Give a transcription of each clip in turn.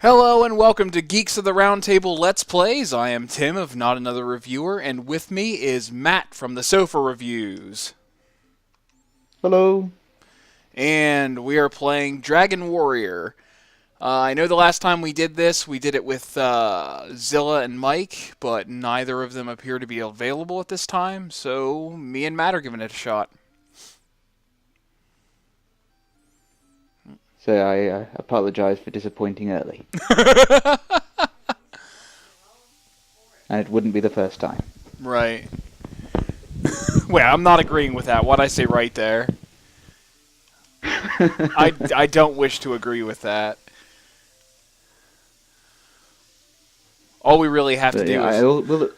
Hello and welcome to Geeks of the Roundtable Let's Plays. I am Tim of Not Another Reviewer, and with me is Matt from the Sofa Reviews. Hello. And we are playing Dragon Warrior. I know the last time we did this, we did it with Zilla and Mike, but neither of them appear to be available at this time, so me and Matt are giving it a shot. So I apologize for disappointing early. And it wouldn't be the first time. Right. Well, I'm not agreeing with that. What'd I say right there? I don't wish to agree with that. All we really have to do is...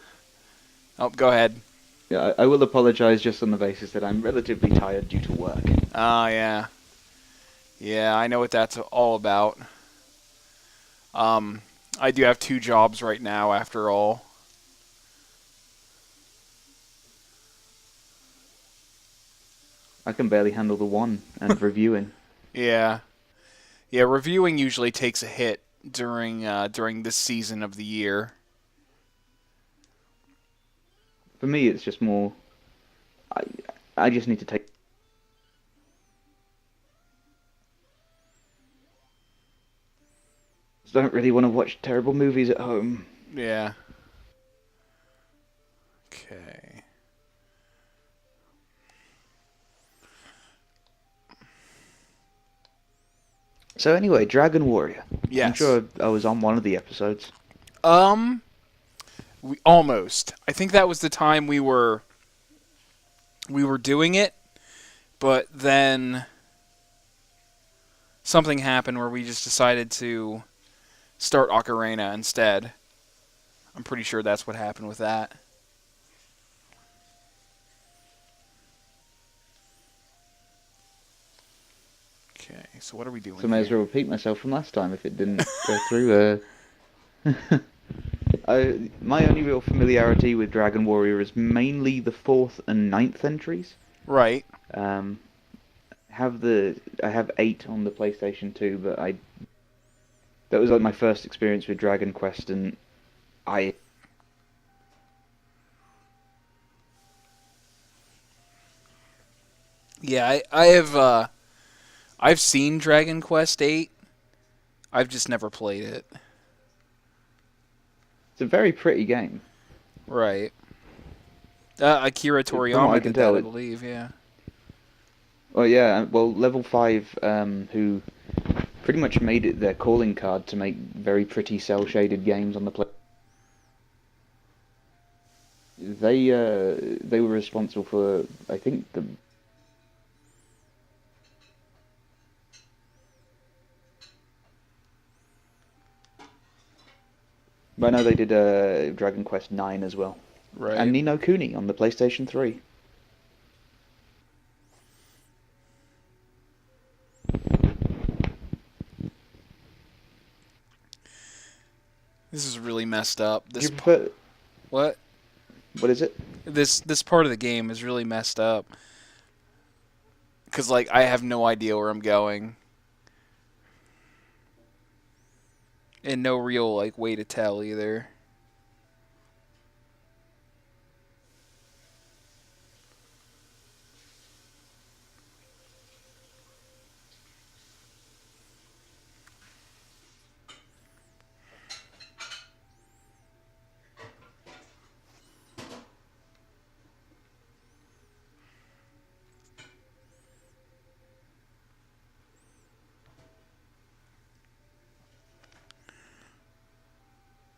Oh, go ahead. Yeah, I will apologize just on the basis that I'm relatively tired due to work. Oh, yeah. Yeah, I know what that's all about. I do have 2 jobs right now, after all. I can barely handle the one, and reviewing. Yeah. Yeah, reviewing usually takes a hit during this season of the year. For me, it's just more... I just need to take... I don't really want to watch terrible movies at home. Yeah. Okay. So anyway, Dragon Warrior. Yes. I'm sure I was on one of the episodes. We almost. I think that was the time we were doing it, but then something happened where we just decided to start Ocarina instead. I'm pretty sure that's what happened with that. Okay, so what are we doing So I may as here? well repeat myself from last time if it didn't go through. My only real familiarity with Dragon Warrior is mainly the 4th and 9th entries. Right. I have 8 on the PlayStation 2, but that was like my first experience with Dragon Quest, and I Yeah, I've seen Dragon Quest 8. I've just never played it. it's a very pretty game. Right. Akira From what Toriyama I can did that, tell, I believe, yeah. well, yeah, well, Level 5, who pretty much made it their calling card to make very pretty cel-shaded games on the play. They were responsible for, I think, the... But I know they did Dragon Quest 9 as well. Right. And Ni no Kuni on the PlayStation 3. This is really messed up. Do you prefer... What? What is it? This part of the game is really messed up. Cause like I have no idea where I'm going. And no real like way to tell either.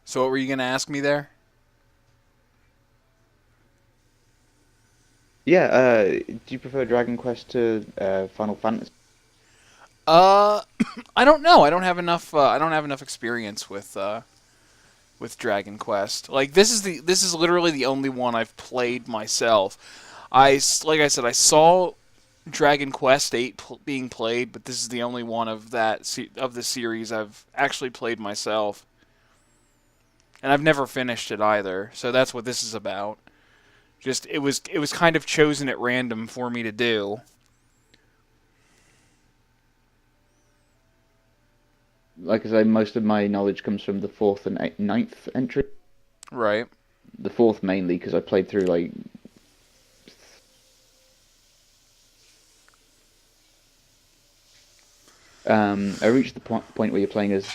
So what were you gonna ask me there? Yeah, do you prefer Dragon Quest to Final Fantasy? Uh, I don't know. I don't have enough. I don't have enough experience with Dragon Quest. Like this is literally the only one I've played myself. Like I said, I saw Dragon Quest 8 being played, but this is the only one of of the series I've actually played myself. And I've never finished it either. So that's what this is about. Just it was kind of chosen at random for me to do. like I say, most of my knowledge comes from the fourth and ninth entry. Right. The fourth mainly because I played through like I reached the point where you're playing as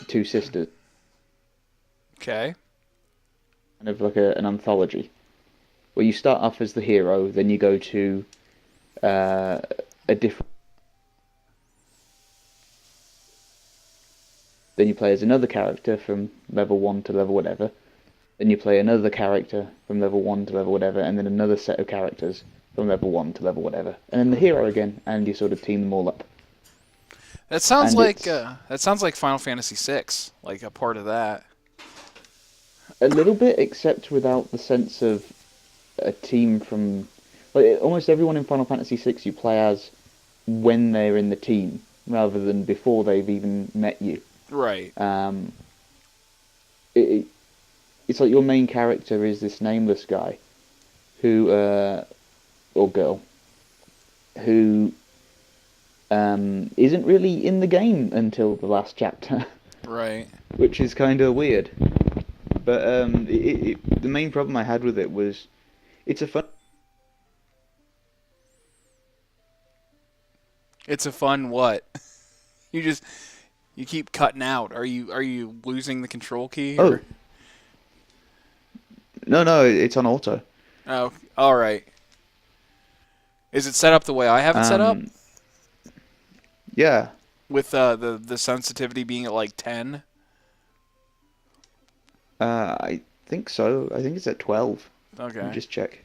two sisters, Okay. kind of like an anthology, where you start off as the hero, then you go to uh, a different, then you play as another character from level one to level whatever, then you play another character from level one to level whatever, and then another set of characters from level one to level whatever, and then the hero again, and you sort of team them all up. And it's That sounds like Final Fantasy VI, like a part of that. a little bit, except without the sense of a team from. Like, almost everyone in Final Fantasy VI you play as when they're in the team, rather than before they've even met you. Right. Um, it, it's like your main character is this nameless guy who, or girl, who isn't really in the game until the last chapter, Right. which is kind of weird. But the main problem I had with it was it's a fun. It's a fun what? You just you keep cutting out. Are you losing the control key Oh, or? no, it's on auto. Oh, all right. Is it set up the way I have it set up? Um, yeah, With the sensitivity being at like 10? I think so. I think it's at 12. Let me Okay. just check.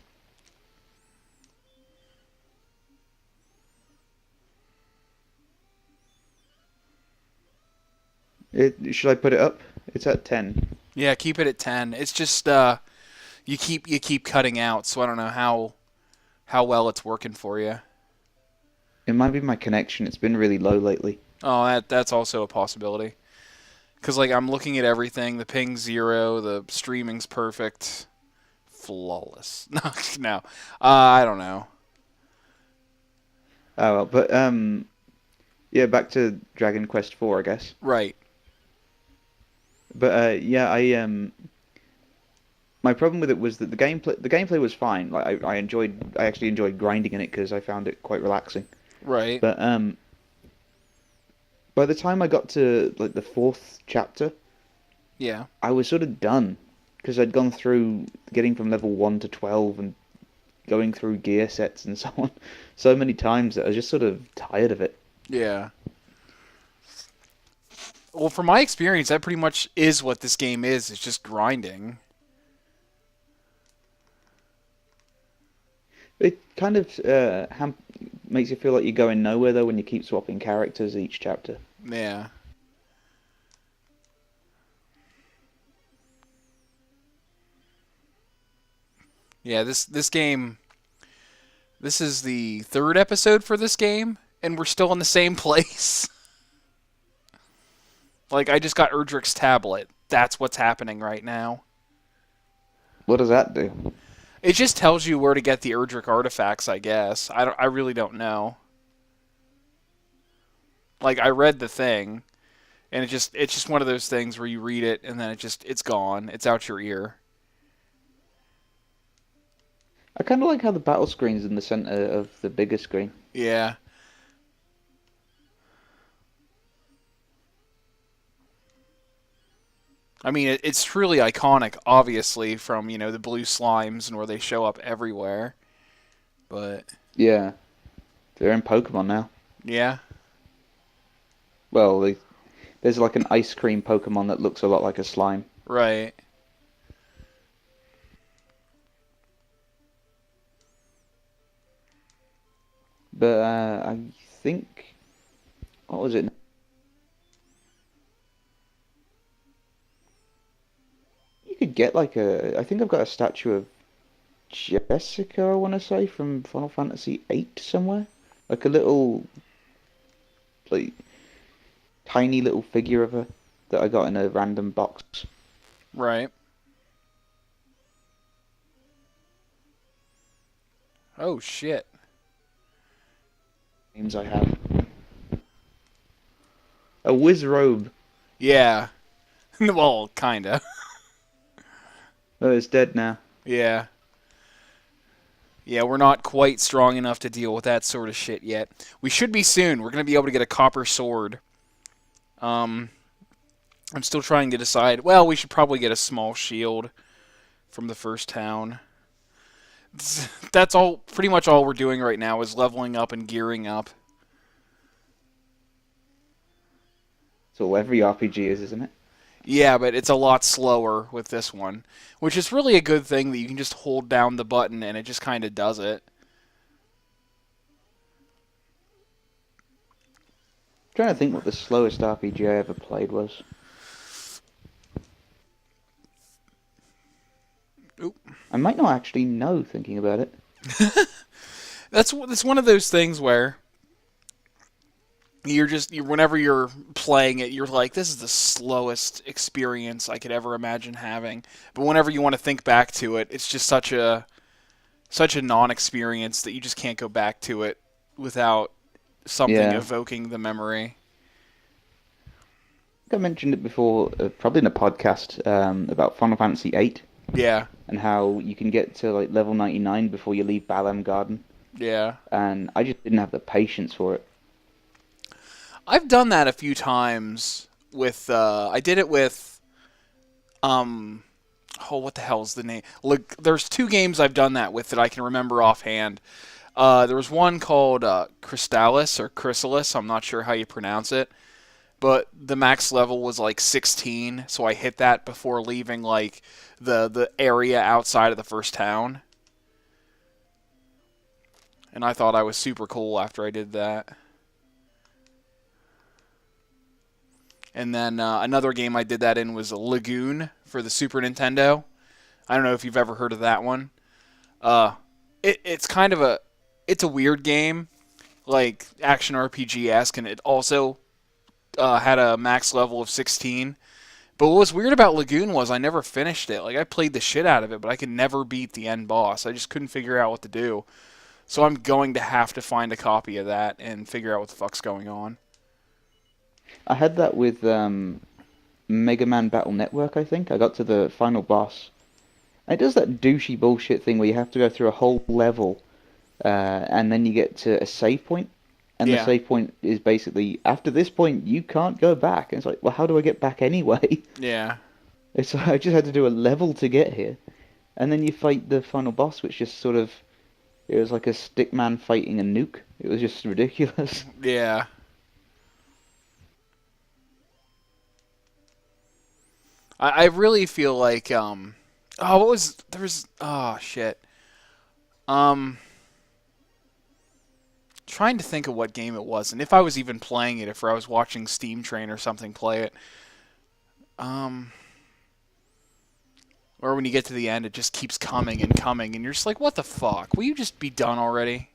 Should I put it up? It's at 10. Yeah, keep it at 10. It's just you keep cutting out, so I don't know how well it's working for you. It might be my connection. It's been really low lately. Oh, that's also a possibility. Cuz like I'm looking at everything, the ping's 0, the streaming's perfect. Flawless. No. I don't know. Oh well, but yeah, back to Dragon Quest 4, I guess. Right. But yeah, my problem with it was that the gameplay was fine. Like I actually enjoyed grinding in it because I found it quite relaxing. Right. But by the time I got to like the fourth chapter, Yeah. I was sort of done because I'd gone through getting from level 1 to 12 and going through gear sets and so on so many times that I was just sort of tired of it. Yeah. Well, from my experience, that pretty much is what this game is. It's just grinding. It kind of makes you feel like you're going nowhere though when you keep swapping characters each chapter. Yeah. Yeah, this game, this is the third episode for this game, and we're still in the same place. Like, I just got Erdrick's tablet. That's what's happening right now. What does that do? It just tells you where to get the Erdrick artifacts, I guess. I really don't know. Like, I read the thing, and it's just one of those things where you read it, and then it's gone. It's out your ear. I kind of like how the battle screen's in the center of the bigger screen. Yeah. I mean, it's truly iconic, obviously, from, the blue slimes and where they show up everywhere. But, Yeah, they're in Pokemon now. yeah, Well, there's like an ice cream Pokemon that looks a lot like a slime. right. But I think what was it? You could get like a. I think I've got a statue of Jessica. I want to say from Final Fantasy VIII somewhere. Like a little, like tiny little figure of her that I got in a random box. Right. Oh, shit. Names I have. A whiz robe. Yeah. Well, kinda. Oh, it's dead now. Yeah. Yeah, we're not quite strong enough to deal with that sort of shit yet. We should be soon. We're going to be able to get a copper sword. Um, I'm still trying to decide. Well, we should probably get a small shield from the first town. That's all. Pretty much all we're doing right now is leveling up and gearing up. So every RPG is, isn't it? Yeah, but it's a lot slower with this one, which is really a good thing that you can just hold down the button and it just kind of does it. I'm trying to think what the slowest RPG I ever played was. Oop. I might not actually know, thinking about it. That's one of those things where whenever you're playing it, you're like, this is the slowest experience I could ever imagine having. But whenever you want to think back to it, it's just such a non-experience that you just can't go back to it without something Yeah. evoking the memory. I think I mentioned it before, probably in a podcast, about Final Fantasy VIII Yeah, and how you can get to like level 99 before you leave Balam Garden, yeah. and I just didn't have the patience for it. I've done that a few times with. I did it with. Oh, what the hell is the name? Look, there's two games I've done that with that I can remember offhand. There was one called Crystallis or Chrysalis. I'm not sure how you pronounce it, but the max level was like 16, so I hit that before leaving like the area outside of the first town, and I thought I was super cool after I did that. And then another game I did that in was Lagoon for the Super Nintendo. I don't know if you've ever heard of that one. It's kind of it's a weird game, like action RPG-esque, and it also had a max level of 16. But what was weird about Lagoon was I never finished it. Like I played the shit out of it, but I could never beat the end boss. I just couldn't figure out what to do. So I'm going to have to find a copy of that and figure out what the fuck's going on. I had that with Mega Man Battle Network, I think. I got to the final boss. It does that douchey bullshit thing where you have to go through a whole level, and then you get to a save point, and the Yeah. save point is basically, after this point, you can't go back. And it's like, well, how do I get back anyway? Yeah. It's I just had to do a level to get here. And then you fight the final boss, which just sort of, it was like a stick man fighting a nuke. It was just ridiculous. Yeah. I really feel like oh, what was there's oh shit. Um Trying to think of what game it was and if I was even playing it, if I was watching Steam Train or something play it. Um or when you get to the end it just keeps coming and coming and you're just like, what the fuck? Will you just be done already?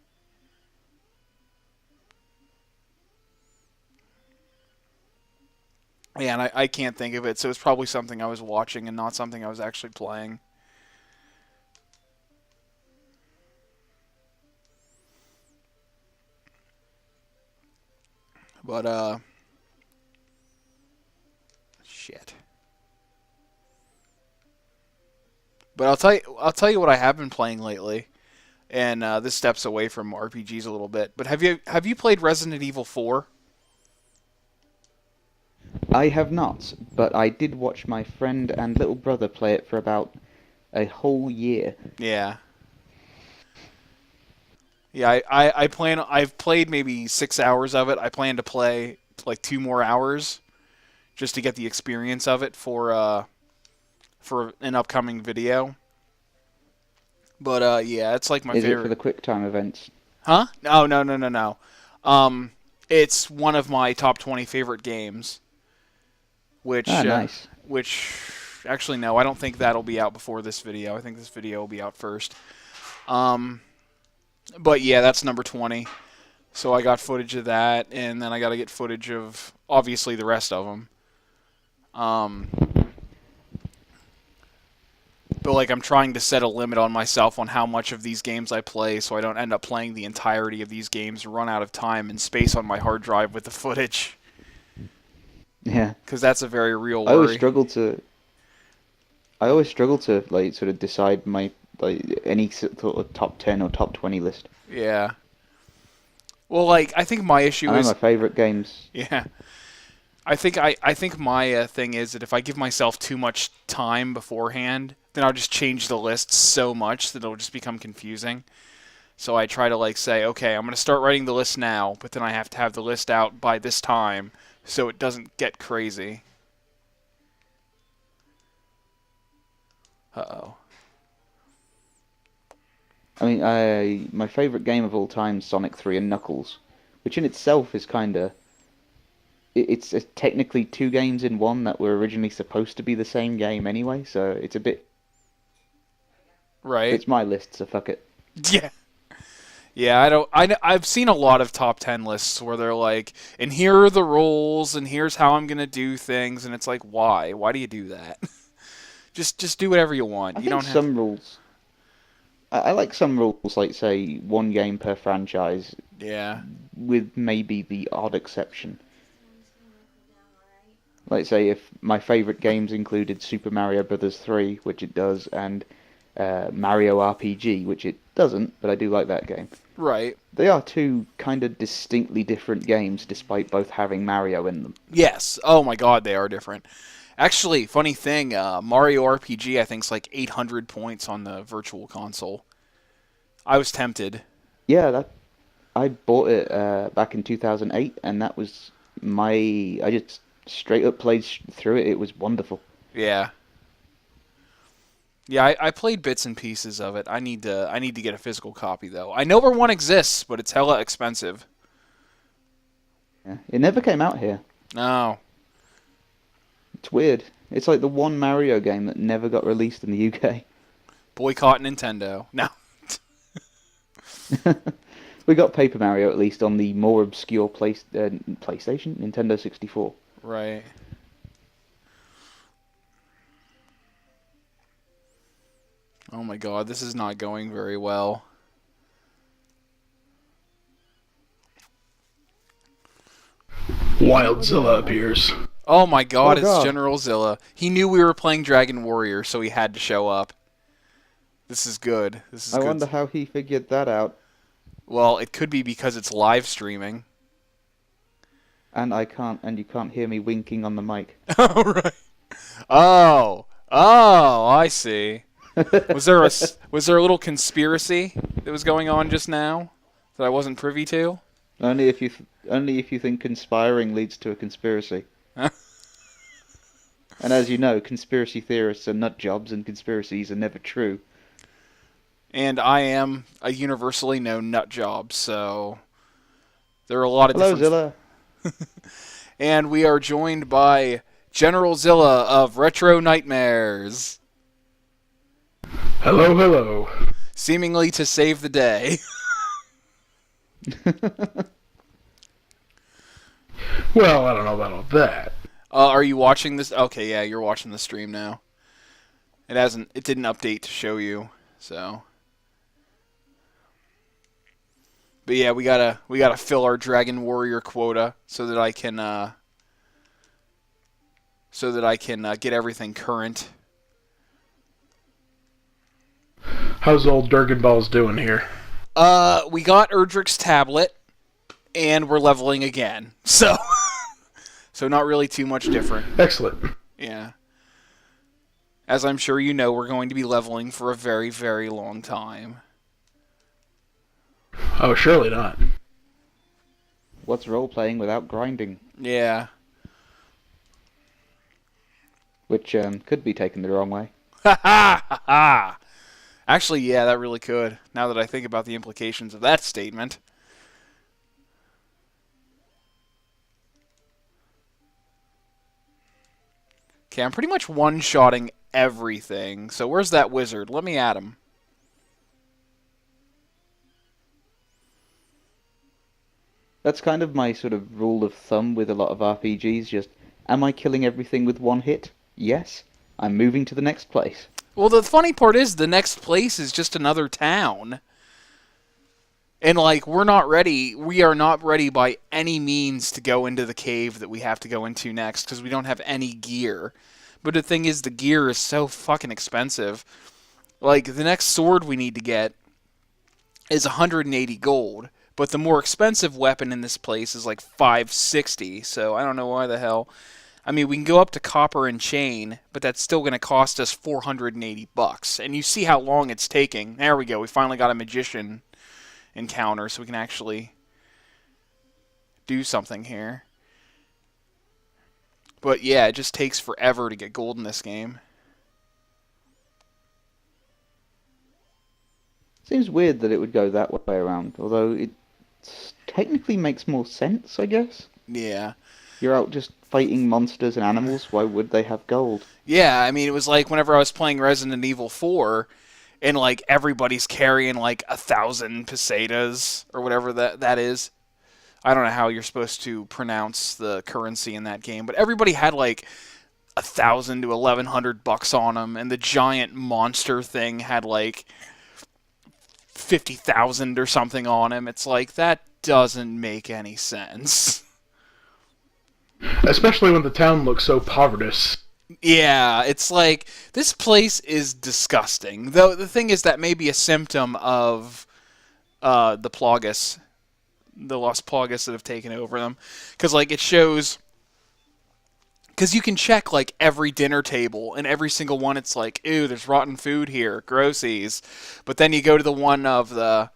Yeah, and I can't think of it, so it's probably something I was watching and not something I was actually playing. But shit. But I'll tell you what I have been playing lately, and this steps away from RPGs a little bit. But have you played Resident Evil 4? I have not, but I did watch my friend and little brother play it for about a whole year. Yeah. Yeah, I plan. I've played maybe 6 hours of it. I plan to play like 2 more hours just to get the experience of it for an upcoming video. But yeah, it's like my Is it for favorite. the QuickTime events? Huh? No, no, no, no, no. It's one of my top 20 favorite games. Which Ah, nice. which actually no, I don't think that'll be out before this video. I think this video will be out first. But yeah, that's number 20. So I got footage of that, and then I got to get footage of obviously the rest of them. But like I'm trying to set a limit on myself on how much of these games I play, so I don't end up playing the entirety of these games, run out of time and space on my hard drive with the footage. Yeah. because that's a very real I always worry. struggle to. I always struggle to like sort of decide my like any sort of top 10 or top 20 list. Yeah. Well, like I think my I issue know is my favorite games. yeah. I think my thing is that if I give myself too much time beforehand, then I'll just change the list so much that it'll just become confusing. So I try to like say, okay, I'm going to start writing the list now, but then I have to have the list out by this time so it doesn't get crazy. Uh-oh. I mean, my favorite game of all time, is Sonic 3 and Knuckles, which in itself is kind of it's technically two games in one that were originally supposed to be the same game anyway, so it's a bit. Right? It's my list, so fuck it. Yeah. Yeah, I don't. I've seen a lot of top 10 lists where they're like, and here are the rules, and here's how I'm gonna do things, and it's like, why? Why do you do that? Just do whatever you want. I You think don't have. some rules. I like some rules, like say one game per franchise, Yeah. with maybe the odd exception. Like say if my favorite games included Super Mario Brothers 3, which it does, and Mario RPG, which it doesn't, but I do like that game. Right. They are two kind of distinctly different games, despite both having Mario in them. Yes. Oh my God, they are different. Actually, funny thing, Mario RPG I think's like 800 points on the Virtual Console. I was tempted. Yeah, that I bought it back in 2008, and that was my. I just straight up played through it. It was wonderful. Yeah. Yeah, I played bits and pieces of it. I need to get a physical copy though. I know where one exists, but it's hella expensive. Yeah. It never came out here. No. It's weird. It's like the one Mario game that never got released in the UK. Boycott Nintendo. No. We got Paper Mario at least on the more obscure PlayStation, Nintendo 64. Right. Oh my God, this is not going very well. Wildzilla appears. Oh my God, Oh it's God. General Zilla. He knew we were playing Dragon Warrior, so he had to show up. This is good. This is I good. wonder how he figured that out. Well, it could be because it's live streaming. And you can't hear me winking on the mic. Oh, right. Oh, I see. Was there a little conspiracy that was going on just now that I wasn't privy to? Only if you think conspiring leads to a conspiracy. And as you know, conspiracy theorists are nut jobs, and conspiracies are never true. And I am a universally known nut job, so there are a lot of Hello, different. Zilla. And we are joined by General Zilla of Retro Nightmares, Hello, hello. seemingly to save the day. Well, I don't know about all that. Are you watching this? Okay, yeah, you're watching the stream now. It didn't update to show you, so. But yeah, we gotta fill our Dragon Warrior quota so that I can get everything current. How's old Durgan Balls doing here? We got Erdrick's tablet, and we're leveling again. So, so not really too much different. Excellent. Yeah. As I'm sure you know, we're going to be leveling for a very, very long time. Oh, surely not. What's role playing without grinding? Yeah. Which could be taken the wrong way. Ha ha ha ha! Actually, yeah, that really could. Now that I think about the implications of that statement. Okay, I'm pretty much one-shotting everything. So where's that wizard? Let me at him. That's kind of my sort of rule of thumb with a lot of RPGs. Just, am I killing everything with one hit? Yes. I'm moving to the next place. Well, the funny part is the next place is just another town. And, like, we're not ready. We are not ready by any means to go into the cave that we have to go into next because we don't have any gear. But the thing is, the gear is so fucking expensive. Like, the next sword we need to get is 180 gold. But the more expensive weapon in this place is like 560. So I don't know why the hell. I mean, we can go up to copper and chain, but that's still going to cost us 480 bucks. And you see how long it's taking. There we go. We finally got a magician encounter, so we can actually do something here. But yeah, it just takes forever to get gold in this game. Seems weird that it would go that way around, although it technically makes more sense, I guess. Yeah. You're out just fighting monsters and animals, why would they have gold? Yeah, I mean, it was like whenever I was playing Resident Evil 4, and like everybody's carrying like 1,000 pesetas or whatever that is. I don't know how you're supposed to pronounce the currency in that game, but everybody had like 1,000 to 1,100 bucks on them, and the giant monster thing had like 50,000 or something on him. It's like, that doesn't make any sense. Especially when the town looks so povertous. Yeah, it's like, this place is disgusting. Though the thing is, that may be a symptom of the Plagas, the Lost Plagas that have taken over them. Because, like, it shows... Because you can check, like, every dinner table, and every single one it's like, ew, there's rotten food here, grossies. But then you go to the one of the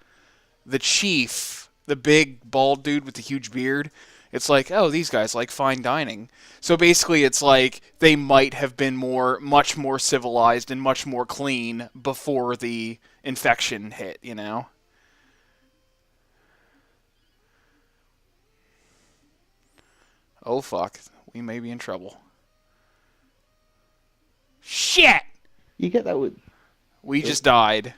chief, the big bald dude with the huge beard. It's like, oh, these guys like fine dining. So basically it's like they might have been much more civilized and much more clean before the infection hit, you know? Oh, fuck. We may be in trouble. Shit! You get that with... We just died.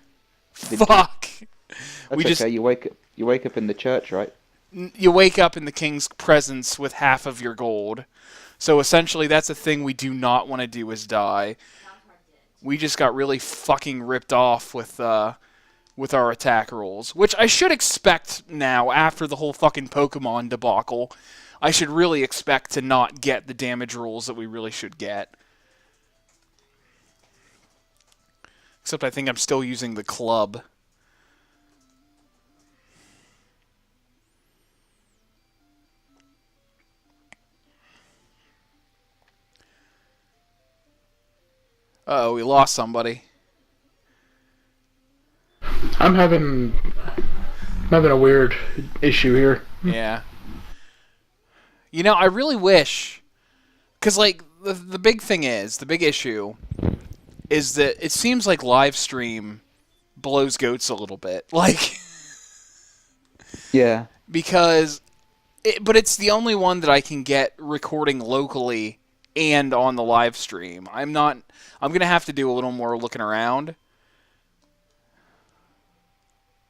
Did you? Fuck! That's We okay, just... you wake up in the church, right? You wake up in the king's presence with half of your gold. So essentially that's a thing we do not want to do, is die. We just got really fucking ripped off with our attack rolls, which I should expect now after the whole fucking Pokemon debacle. I should really expect to not get the damage rolls that we really should get. Except I think I'm still using the club. Uh-oh, we lost somebody. I'm having a weird issue here. Yeah. You know, I really wish... Because, like, the big thing is, the big issue is that it seems like live stream blows goats a little bit. Like... Yeah. Because... But it's the only one that I can get recording locally and on the live stream. I'm going to have to do a little more looking around.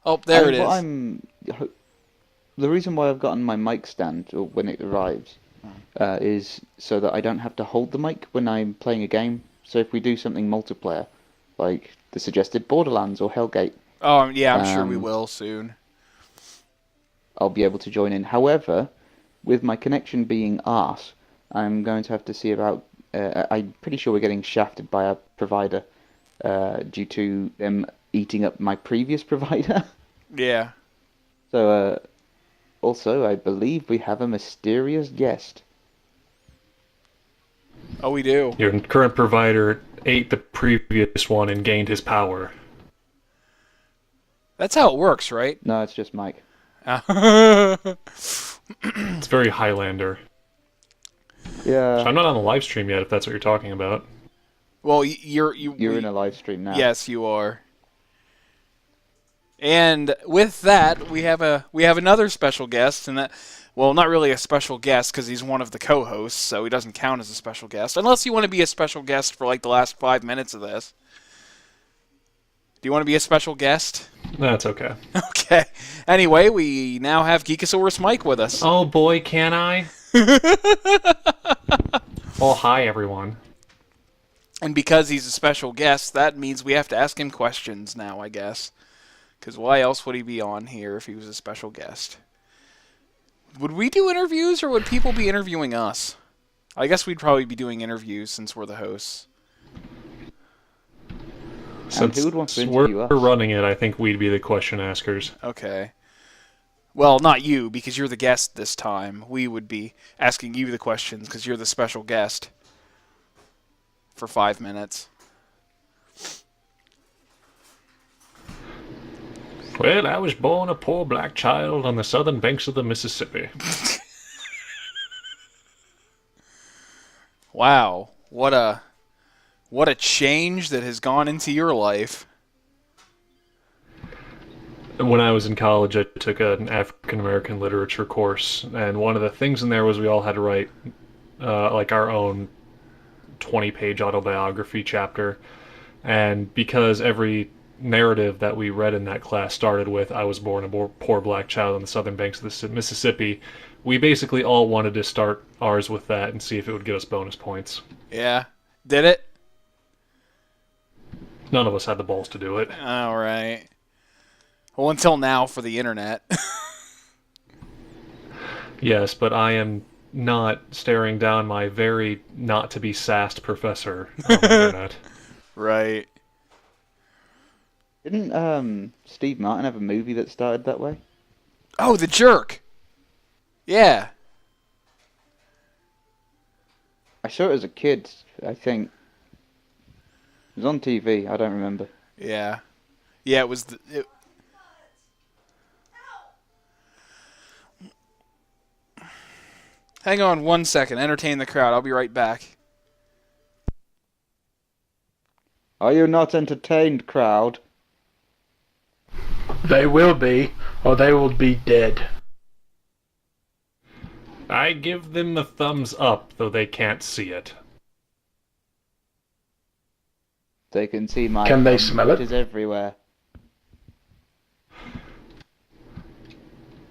Oh, there it is. The reason why I've gotten my mic stand when it arrives is so that I don't have to hold the mic when I'm playing a game. So if we do something multiplayer, like the suggested Borderlands or Hellgate, Oh, yeah, I'm sure we will soon. I'll be able to join in. However, with my connection being arse, I'm going to have to see about... I'm pretty sure we're getting shafted by our provider due to them eating up my previous provider. Yeah. So, also, I believe we have a mysterious guest. Oh, we do. Your current provider ate the previous one and gained his power. That's how it works, right? No, it's just Mike. It's very Highlander. Yeah. So I'm not on the live stream yet, if that's what you're talking about. Well, you're in a live stream now. Yes, you are. And with that, we have another special guest, and that, well, not really a special guest because he's one of the co-hosts, so he doesn't count as a special guest, unless you want to be a special guest for like the last 5 minutes of this. Do you want to be a special guest? That's okay. Okay. Anyway, we now have Geekosaurus Mike with us. Oh boy, can I? Well, hi everyone. And because he's a special guest, that means we have to ask him questions now, I guess. Because why else would he be on here if he was a special guest? Would we do interviews, or would people be interviewing us? I guess we'd probably be doing interviews since we're the hosts. Since who would want to we're interview us? running it, I think we'd be the question askers. Okay. Well, not you, because you're the guest this time. We would be asking you the questions, because you're the special guest. For 5 minutes. Well, I was born a poor black child on the southern banks of the Mississippi. Wow. What a change that has gone into your life. When I was in college, I took an African American literature course, and one of the things in there was we all had to write like our own 20-page autobiography chapter. And because every narrative that we read in that class started with "I was born a poor black child on the southern banks of the Mississippi," we basically all wanted to start ours with that and see if it would get us bonus points. Yeah. Did it? None of us had the balls to do it. All right. Well, until now for the internet. Yes, but I am not staring down my very not-to-be-sassed professor on the internet. Right. Didn't Steve Martin have a movie that started that way? Oh, The Jerk. Yeah. I saw it as a kid, I think. It was on TV, I don't remember. Yeah. Yeah, it was... Hang on 1 second. Entertain the crowd. I'll be right back. Are you not entertained, crowd? They will be, or they will be dead. I give them the thumbs up, though they can't see it. They can see my Can they thumb, smell it? It is everywhere.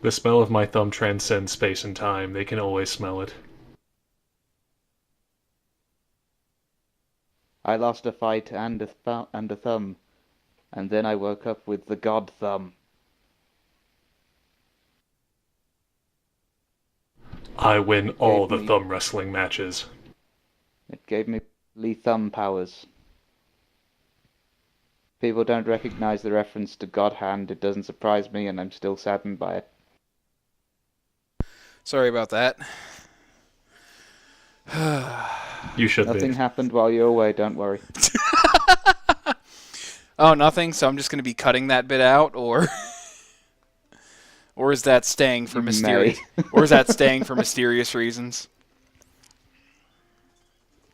The smell of my thumb transcends space and time. They can always smell it. I lost a fight and a thumb, and then I woke up with the god thumb. I win all the me- thumb wrestling matches. It gave me Lee thumb powers. People don't recognize the reference to God Hand. It doesn't surprise me, and I'm still saddened by it. Sorry about that. You should Nothing be. happened while you were away, don't worry. Oh, nothing? So I'm just going to be cutting that bit out, or... Or is that staying for mysterious... Or is that staying for mysterious reasons?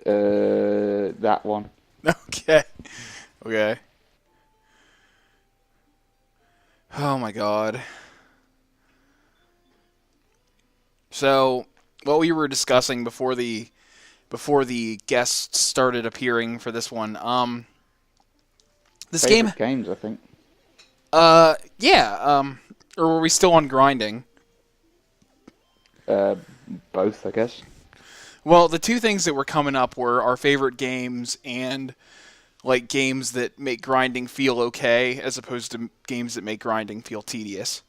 That one. Okay. Okay. Oh my god. So, what we were discussing before the guests started appearing for this one, this Favorite games, I think. yeah, or were we still on grinding? Both, I guess. Well, the two things that were coming up were our favorite games and like games that make grinding feel okay as opposed to games that make grinding feel tedious.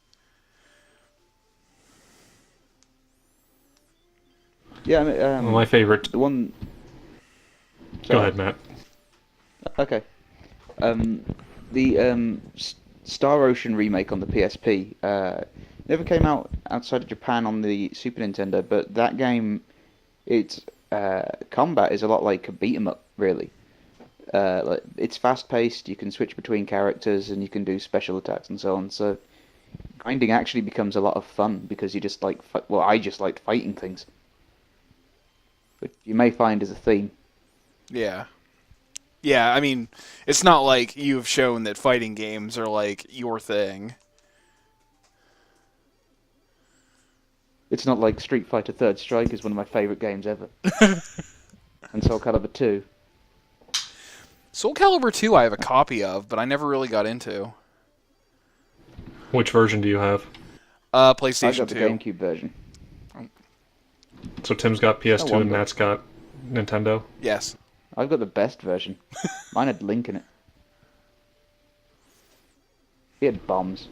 Yeah, I mean, Well, my favorite... the one... Go ahead, Matt. Okay. The Star Ocean remake on the PSP never came out outside of Japan on the Super Nintendo, but that game, its combat is a lot like a beat 'em up, really. Like, it's fast paced. You can switch between characters, and you can do special attacks and so on. So grinding actually becomes a lot of fun because you just like well, I just liked fighting things. But you may find as a theme. Yeah. Yeah, I mean, it's not like you have shown that fighting games are like your thing. It's not like Street Fighter Third Strike is one of my favorite games ever. And Soul Calibur 2. Soul Calibur 2 I have a copy of, but I never really got into. Which version do you have? I PlayStation got the 2. GameCube version. So Tim's got PS2 I and wonder. Matt's got Nintendo? Yes. I've got the best version. Mine had Link in it. He had bombs.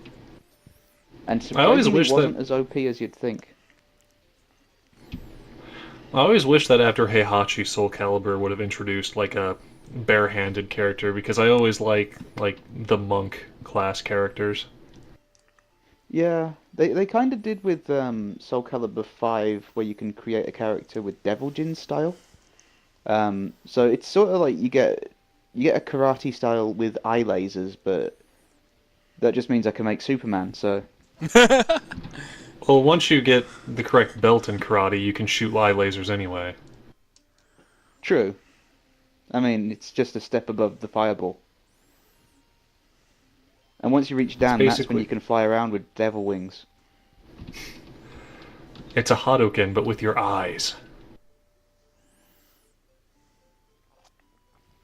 And I always surprisingly, wish it wasn't that as OP as you'd think. I always wish that after Heihachi Soul Calibur would have introduced like a barehanded character because I always like the monk class characters. Yeah, they kind of did with Soul Calibur 5, where you can create a character with Devil Jin style. So it's sort of like you get a karate style with eye lasers, but that just means I can make Superman. So Well, once you get the correct belt in karate, you can shoot eye lasers anyway. true. I mean, it's just a step above the fireball. And once you reach Dan, that's when basically- you can fly around with devil wings. It's a Hadouken, but with your eyes.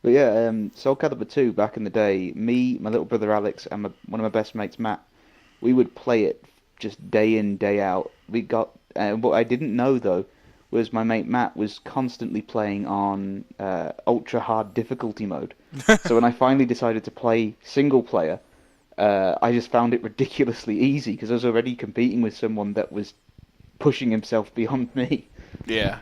But yeah, Soul Calibur 2 back in the day, me, my little brother Alex, and one of my best mates Matt, we would play it just day in, day out. What I didn't know though was my mate Matt was constantly playing on ultra hard difficulty mode. So when I finally decided to play single player, I just found it ridiculously easy because I was already competing with someone that was pushing himself beyond me. Yeah.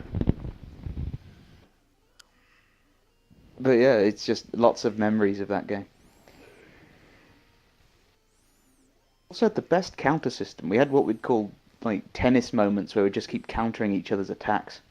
But yeah, it's just lots of memories of that game. Also had the best counter system. We had what we'd call like tennis moments where we just keep countering each other's attacks.